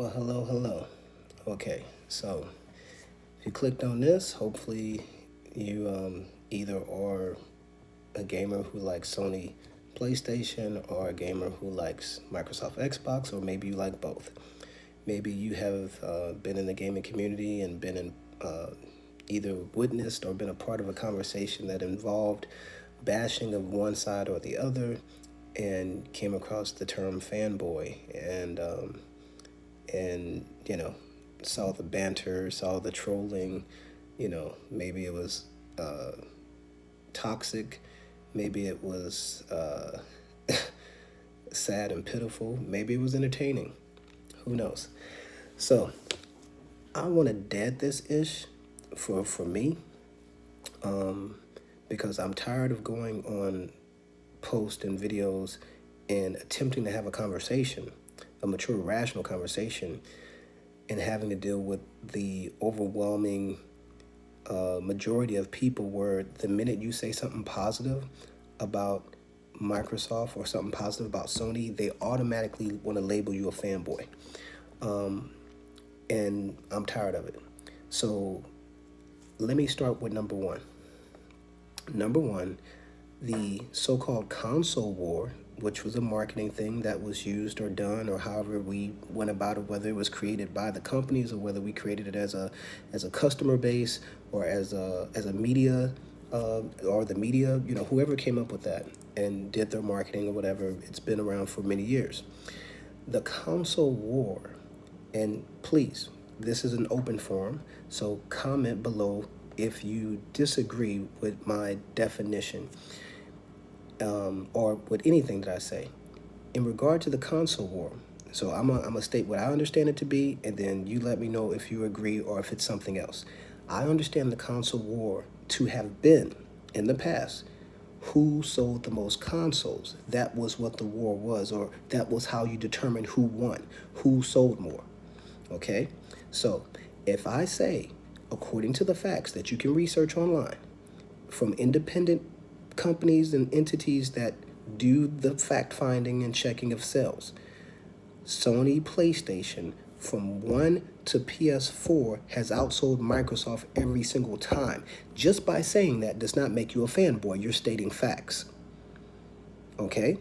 Well, hello. Okay, so if you clicked on this, hopefully you either are a gamer who likes Sony PlayStation or a gamer who likes Microsoft Xbox, or maybe you like both. Maybe you have been in the gaming community and been in either witnessed or been a part of a conversation that involved bashing of one side or the other and came across the term fanboy and saw the banter, saw the trolling. Maybe it was toxic, maybe it was sad and pitiful, maybe it was entertaining. Who knows? So I want to dead this ish for me, because I'm tired of going on posts and videos and attempting to have a conversation, a mature, rational conversation, and having to deal with the overwhelming majority of people where the minute you say something positive about Microsoft or something positive about Sony, they automatically want to label you a fanboy. And I'm tired of it. So let me start with number one. Number one, the so-called console war, which was a marketing thing that was used or done, or however we went about it, whether it was created by the companies or whether we created it as a customer base or as a media, or the media, whoever came up with that and did their marketing or whatever. It's been around for many years. The console war, and please, this is an open forum, so comment below if you disagree with my definition, or with anything that I say. In regard to the console war, so I'm gonna state what I understand it to be, and then you let me know if you agree or if it's something else. I understand the console war to have been, in the past, who sold the most consoles. That was what the war was, or that was how you determined who won, who sold more. Okay? So if I say, according to the facts that you can research online from independent companies and entities that do the fact finding and checking of sales, Sony PlayStation from 1 to PS4 has outsold Microsoft every single time. Just by saying that does not make you a fanboy. You're stating facts. Okay?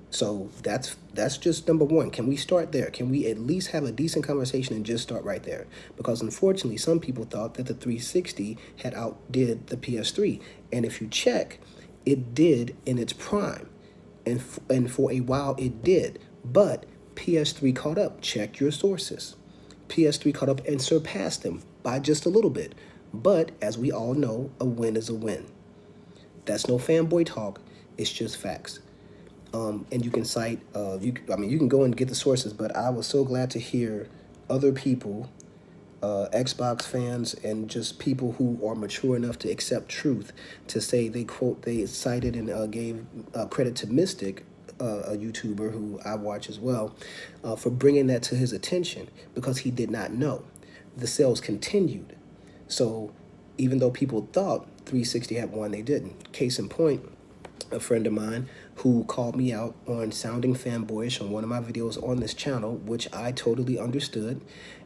So that's just number one. Can we start there? Can we at least have a decent conversation and just start right there? Because unfortunately, some people thought that the 360 had outdid the PS3. And if you check, it did in its prime. And for a while it did. But PS3 caught up. Check your sources. PS3 caught up and surpassed them by just a little bit. But as we all know, a win is a win. That's no fanboy talk. It's just facts. And you can cite, you can go and get the sources, but I was so glad to hear other people, Xbox fans, and just people who are mature enough to accept truth, to say they cited and gave credit to Mystic, a YouTuber who I watch as well, for bringing that to his attention, because he did not know. The sales continued. So even though people thought 360 had won, they didn't. Case in point, a friend of mine who called me out on sounding fanboyish on one of my videos on this channel, which I totally understood,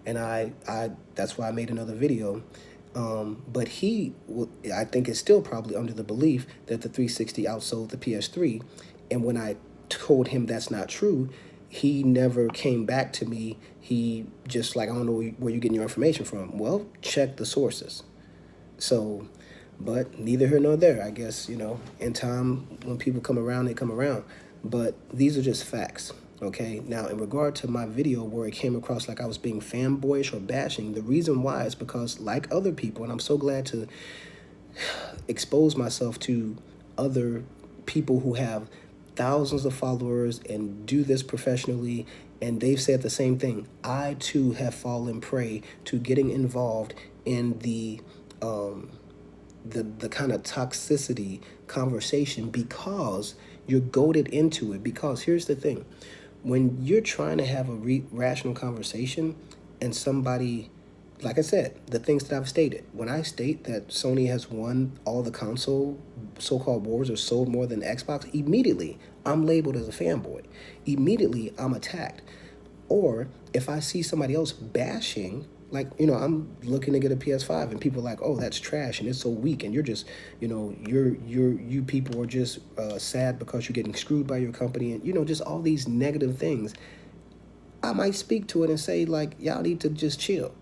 and I that's why I made another video. But I think, is still probably under the belief that the 360 outsold the PS3, and when I told him that's not true, he never came back to me. He just like, I don't know where you're getting your information from. Well, check the sources. So, but neither here nor there. I guess, in time, when people come around, they come around. But these are just facts, okay? Now, in regard to my video where it came across like I was being fanboyish or bashing, the reason why is because, like other people, and I'm so glad to expose myself to other people who have thousands of followers and do this professionally, and they've said the same thing. I, too, have fallen prey to getting involved in the kind of toxicity conversation because you're goaded into it. Because here's the thing, when you're trying to have a rational conversation and somebody, like I said, the things that I've stated, when I state that Sony has won all the console so-called wars or sold more than Xbox, immediately I'm labeled as a fanboy. Immediately I'm attacked. Or if I see somebody else bashing, like, I'm looking to get a PS5 and people are like, oh, that's trash and it's so weak, and you're just, you people are just sad because you're getting screwed by your company, and just all these negative things. I might speak to it and say, like, y'all need to just chill,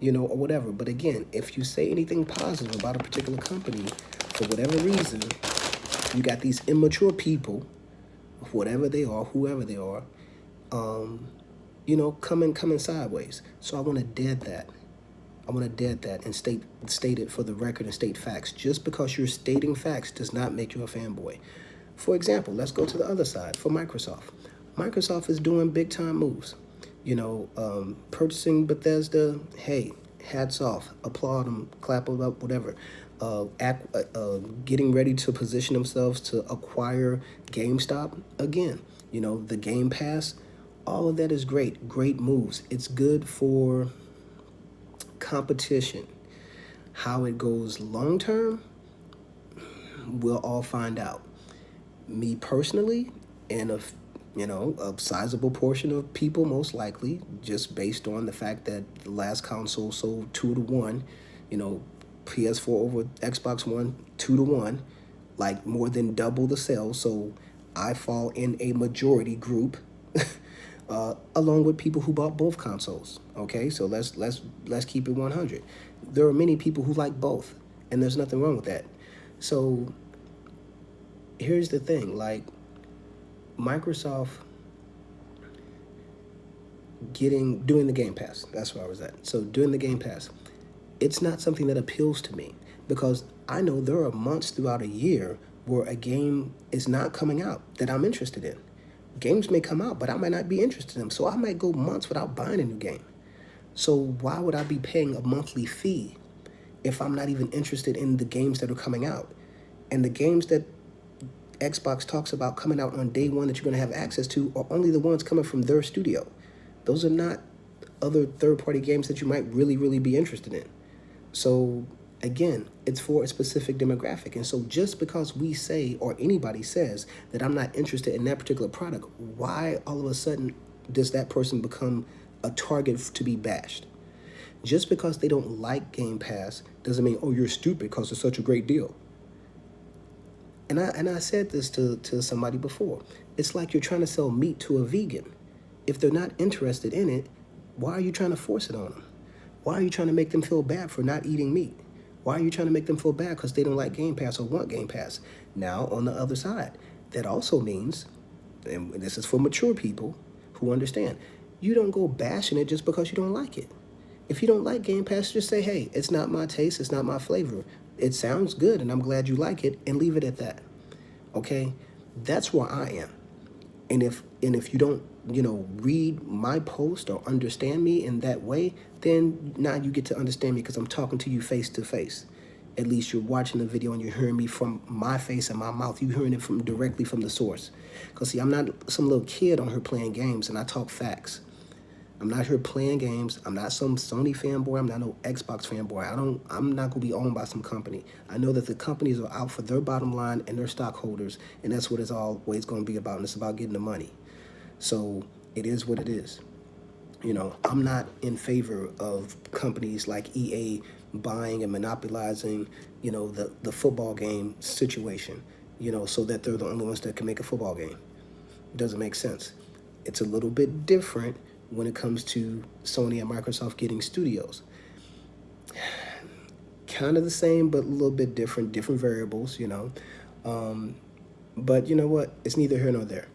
or whatever. But again, if you say anything positive about a particular company, for whatever reason, you got these immature people, whatever they are, whoever they are, coming sideways. So I want to dead that. I want to dead that and state it for the record and state facts. Just because you're stating facts does not make you a fanboy. For example, let's go to the other side for Microsoft. Microsoft is doing big time moves. Purchasing Bethesda. Hey, hats off, applaud them, clap them up, whatever. Getting ready to position themselves to acquire GameStop again. The Game Pass. All of that is great. Great moves. It's good for competition. How it goes long term, we'll all find out. Me personally, and a sizable portion of people, most likely, just based on the fact that the last console sold 2-to-1, PS4 over Xbox One 2-to-1, like more than double the sales. So I fall in a majority group, along with people who bought both consoles. Okay, so let's keep it 100. There are many people who like both, and there's nothing wrong with that. So here's the thing, like, Microsoft doing the Game Pass. That's where I was at. So doing the Game Pass, it's not something that appeals to me, because I know there are months throughout a year where a game is not coming out that I'm interested in. Games may come out, but I might not be interested in them. So I might go months without buying a new game. So why would I be paying a monthly fee if I'm not even interested in the games that are coming out? And the games that Xbox talks about coming out on day one that you're going to have access to are only the ones coming from their studio. Those are not other third-party games that you might really, really be interested in. So again, it's for a specific demographic. And so just because we say, or anybody says, that I'm not interested in that particular product, why all of a sudden does that person become a target to be bashed? Just because they don't like Game Pass doesn't mean, oh, you're stupid because it's such a great deal. And I said this to somebody before. It's like you're trying to sell meat to a vegan. If they're not interested in it, why are you trying to force it on them? Why are you trying to make them feel bad for not eating meat? Why are you trying to make them feel bad because they don't like Game Pass or want Game Pass? Now, on the other side, that also means, and this is for mature people who understand, you don't go bashing it just because you don't like it. If you don't like Game Pass, just say, hey, it's not my taste, it's not my flavor. It sounds good, and I'm glad you like it, and leave it at that. Okay? That's where I am. And if you don't, read my post or understand me in that way, then now you get to understand me because I'm talking to you face to face. At least you're watching the video and you're hearing me from my face and my mouth. You're hearing it directly from the source. Because, see, I'm not some little kid on here playing games, and I talk facts. I'm not here playing games. I'm not some Sony fanboy. I'm not no Xbox fanboy. I'm not going to be owned by some company. I know that the companies are out for their bottom line and their stockholders, and that's what it's always going to be about, and it's about getting the money. So it is what it is. I'm not in favor of companies like EA buying and monopolizing, the football game situation, so that they're the only ones that can make a football game. It doesn't make sense. It's a little bit different when it comes to Sony and Microsoft getting studios. Kind of the same, but a little bit different variables, But you know what? It's neither here nor there.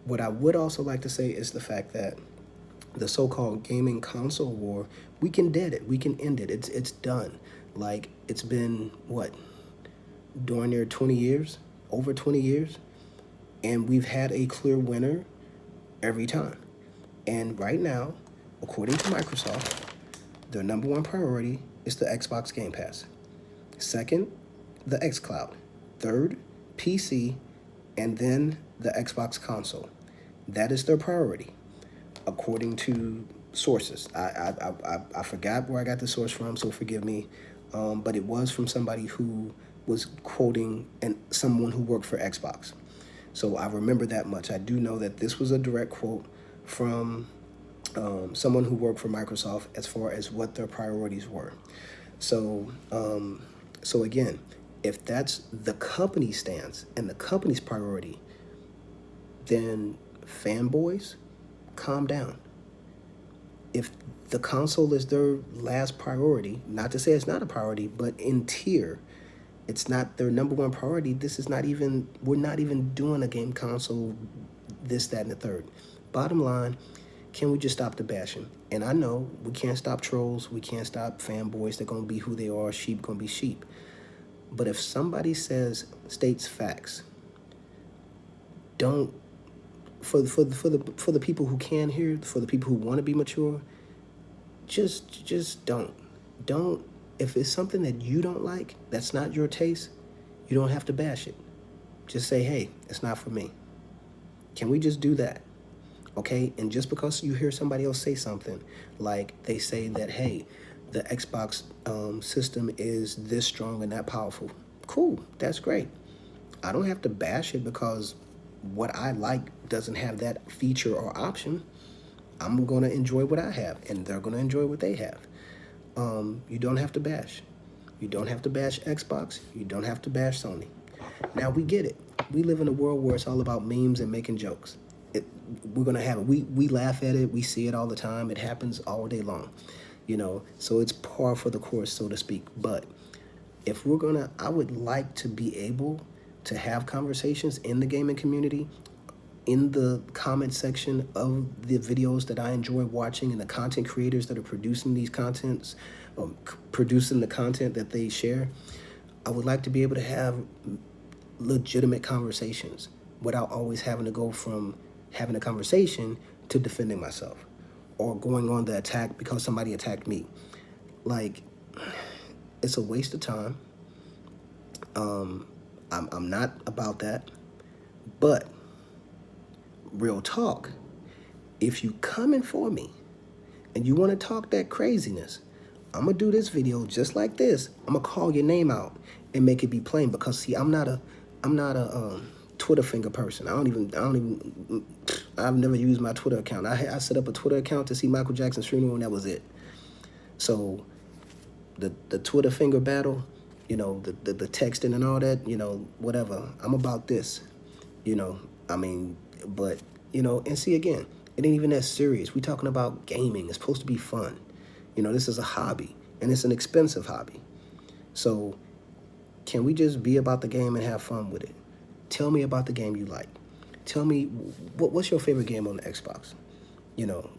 What I would also like to say is the fact that the so-called gaming console war, we can dead it. We can end it. It's done. Like, it's been, darn near 20 years? Over 20 years? And we've had a clear winner every time. And right now, according to Microsoft, their number one priority is the Xbox Game Pass. Second, the xCloud. Third, PC, and then the Xbox console. That is their priority, according to sources. I forgot where I got the source from, so forgive me. But it was from somebody who was quoting someone who worked for Xbox. So I remember that much. I do know that this was a direct quote from someone who worked for Microsoft as far as what their priorities were. So, so again, if that's the company's stance and the company's priority, then fanboys, calm down. If the console is their last priority, not to say it's not a priority, but in tier, it's not their number one priority. This is not even, we're not even doing a game console, this, that, and the third. Bottom line, can we just stop the bashing? And I know we can't stop trolls, we can't stop fanboys. They're gonna be who they are, sheep gonna be sheep. But if somebody states facts, don't, for the people who can hear, for the people who want to be mature, just don't. If it's something that you don't like, that's not your taste, you don't have to bash it. Just say, hey, it's not for me. Can we just do that? Okay? And just because you hear somebody else say something, like they say that, hey, the Xbox system is this strong and that powerful, cool, that's great. I don't have to bash it because what I like doesn't have that feature or option. I'm going to enjoy what I have, and they're going to enjoy what they have. You don't have to bash. You don't have to bash Xbox. You don't have to bash Sony. Now, we get it. We live in a world where it's all about memes and making jokes. We're going to have it. We laugh at it. We see it all the time. It happens all day long. So it's par for the course, so to speak. But if we're going to, I would like to be able to have conversations in the gaming community, in the comment section of the videos that I enjoy watching, and the content creators that are producing these contents, producing the content that they share. I would like to be able to have legitimate conversations without always having to go from having a conversation to defending myself or going on the attack because somebody attacked me. Like, it's a waste of time. I'm not about that. But real talk, if you coming for me and you want to talk that craziness, I'm gonna do this video just like this. I'm gonna call your name out and make it be plain, because see, I'm not a Twitter finger person. I've never used my Twitter account. I set up a Twitter account to see Michael Jackson's funeral, and that was it. So the Twitter finger battle, the texting and all that, whatever. I'm about this, but, and see, again, it ain't even that serious. We talking about gaming. It's supposed to be fun. This is a hobby, and it's an expensive hobby. So can we just be about the game and have fun with it? Tell me about the game you like. Tell me what's your favorite game on the Xbox.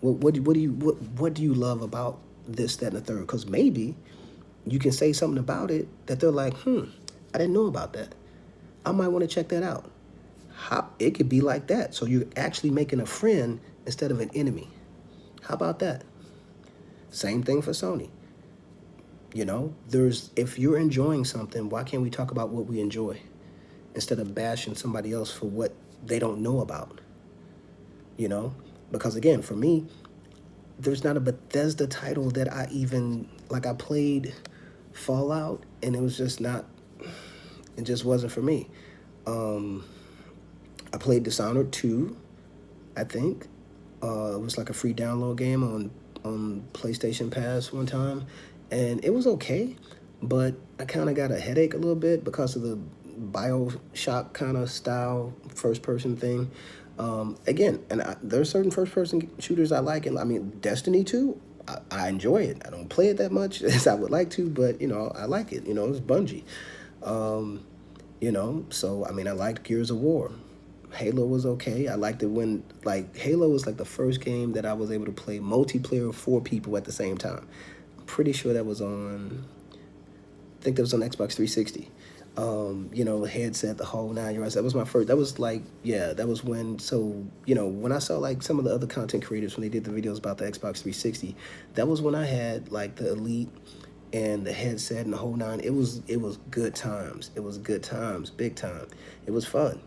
What do you love about this, that, and the third? Because maybe you can say something about it that they're like, I didn't know about that. I might want to check that out. It could be like that. So you're actually making a friend instead of an enemy. How about that? Same thing for Sony. If you're enjoying something, why can't we talk about what we enjoy instead of bashing somebody else for what they don't know about? Because again, for me, there's not a Bethesda title that I even, I played Fallout, and it was just not, it just wasn't for me. I played Dishonored 2, I think. It was like a free download game on PlayStation Pass one time, and it was okay, but I kind of got a headache a little bit because of the BioShock kind of style first-person thing. Again, and there's certain first-person shooters I like, and Destiny 2, I enjoy it. I don't play it that much as I would like to, but, I like it. It's Bungie. So, I liked Gears of War. Halo was okay. I liked it when, Halo was the first game that I was able to play multiplayer 4 people at the same time. I'm pretty sure that was on, I think that was on Xbox 360. Headset, the whole 9 yards. That was my first, that was that was when, so, when I saw some of the other content creators, when they did the videos about the Xbox 360, that was when I had the Elite and the headset and the whole 9. It was good times. It was good times, big time. It was fun.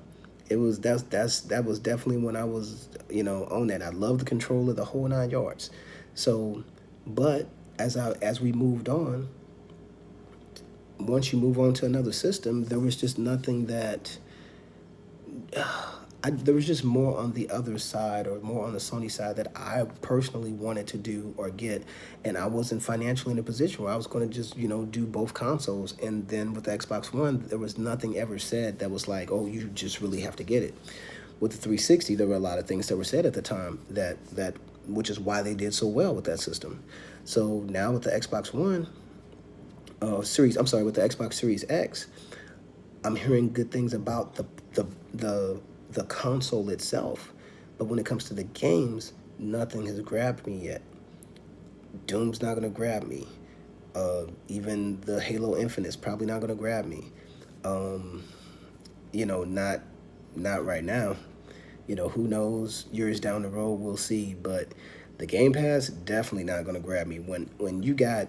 That was definitely when I was, on that. I love the controller, the whole 9 yards. So, but as we moved on, once you move on to another system, there was just nothing that there was just more on the other side, or more on the Sony side, that I personally wanted to do or get, and I wasn't financially in a position where I was going to just do both consoles. And then with the Xbox One, there was nothing ever said that was like, oh, you just really have to get it. With the 360, there were a lot of things that were said at the time that which is why they did so well with that system. So now with the Xbox One series, I'm sorry, with the Xbox Series X, I'm hearing good things about the console itself, but when it comes to the games, nothing has grabbed me yet. Doom's not gonna grab me. Even the Halo Infinite's probably not gonna grab me. Um, not right now. Who knows? Years down the road, we'll see. But the Game Pass definitely not gonna grab me. When you got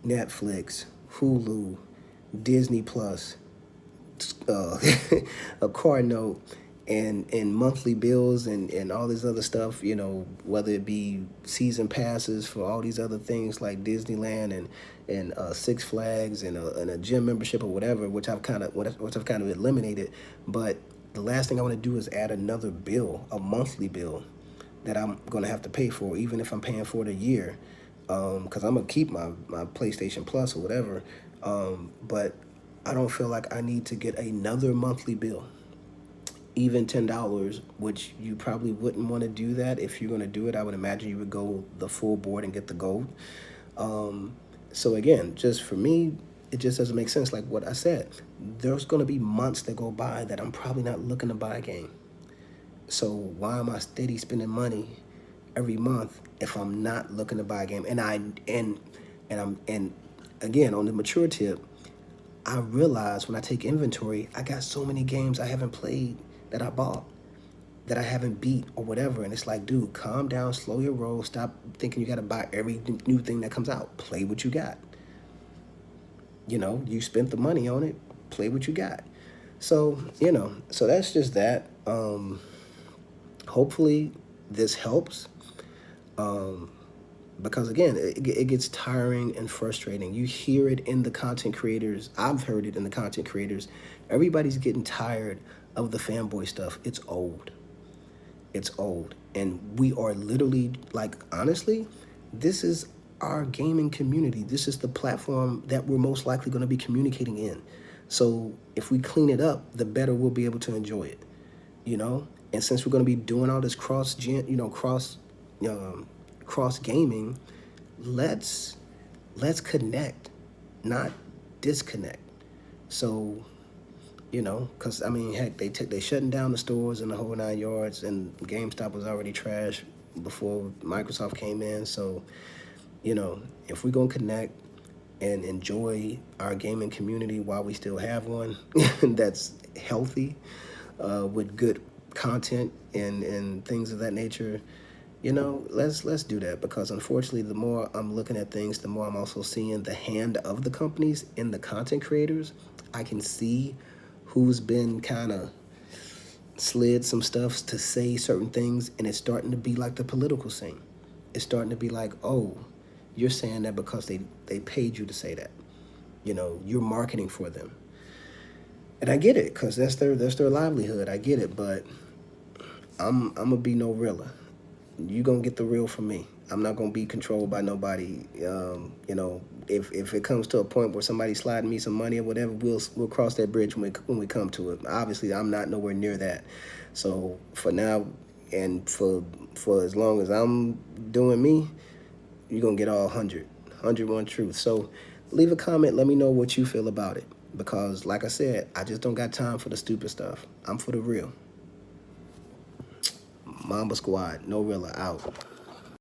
Netflix, Hulu, Disney Plus, uh, a car note, and monthly bills, and all this other stuff, whether it be season passes for all these other things like Disneyland and Six Flags, and a gym membership or whatever, which I've kind of eliminated. But the last thing I want to do is add another bill, a monthly bill, that I'm going to have to pay for, even if I'm paying for it a year, because I'm going to keep my PlayStation Plus or whatever. But I don't feel like I need to get another monthly bill, even $10, which you probably wouldn't want to do that. If you're going to do it, I would imagine you would go the full board and get the gold. Um, so again, just for me, it just doesn't make sense. Like what I said, there's going to be months that go by that I'm probably not looking to buy a game. So why am I steady spending money every month if I'm not looking to buy a game? And again, on the mature tip, I realize when I take inventory, I got so many games I haven't played that I bought, that I haven't beat or whatever. And it's like, dude, calm down, slow your roll, stop thinking you got to buy every new thing that comes out. Play what you got. You spent the money on it. Play what you got. So, so that's just that. Hopefully this helps. Um, because again, it gets tiring and frustrating. You hear it in the content creators. I've heard it in the content creators. Everybody's getting tired of the fanboy stuff. It's old. It's old. And we are literally, like, honestly, this is our gaming community. This is the platform that we're most likely going to be communicating in. So if we clean it up, the better we'll be able to enjoy it. you know. And since we're going to be doing all this cross gaming, let's connect, not disconnect. So, because I mean, heck, they shutting down the stores and the whole 9 yards, and GameStop was already trash before Microsoft came in. So, if we're gonna connect and enjoy our gaming community while we still have one that's healthy, with good content and things of that nature, let's do that. Because unfortunately, the more I'm looking at things, the more I'm also seeing the hand of the companies in the content creators. I can see who's been kind of slid some stuff to say certain things, and it's starting to be like the political scene. It's starting to be like, oh, you're saying that because they paid you to say that. You're marketing for them. And I get it, because that's their livelihood. I get it, but I'm gonna be no realer. You gonna get the real from me. I'm not gonna be controlled by nobody. If it comes to a point where somebody's sliding me some money or whatever, we'll cross that bridge when we come to it. Obviously, I'm not nowhere near that. So for now, and for as long as I'm doing me, you're gonna get all 101 truth. So leave a comment. Let me know what you feel about it. Because like I said, I just don't got time for the stupid stuff. I'm for the real. Mamba Squad, no realer out.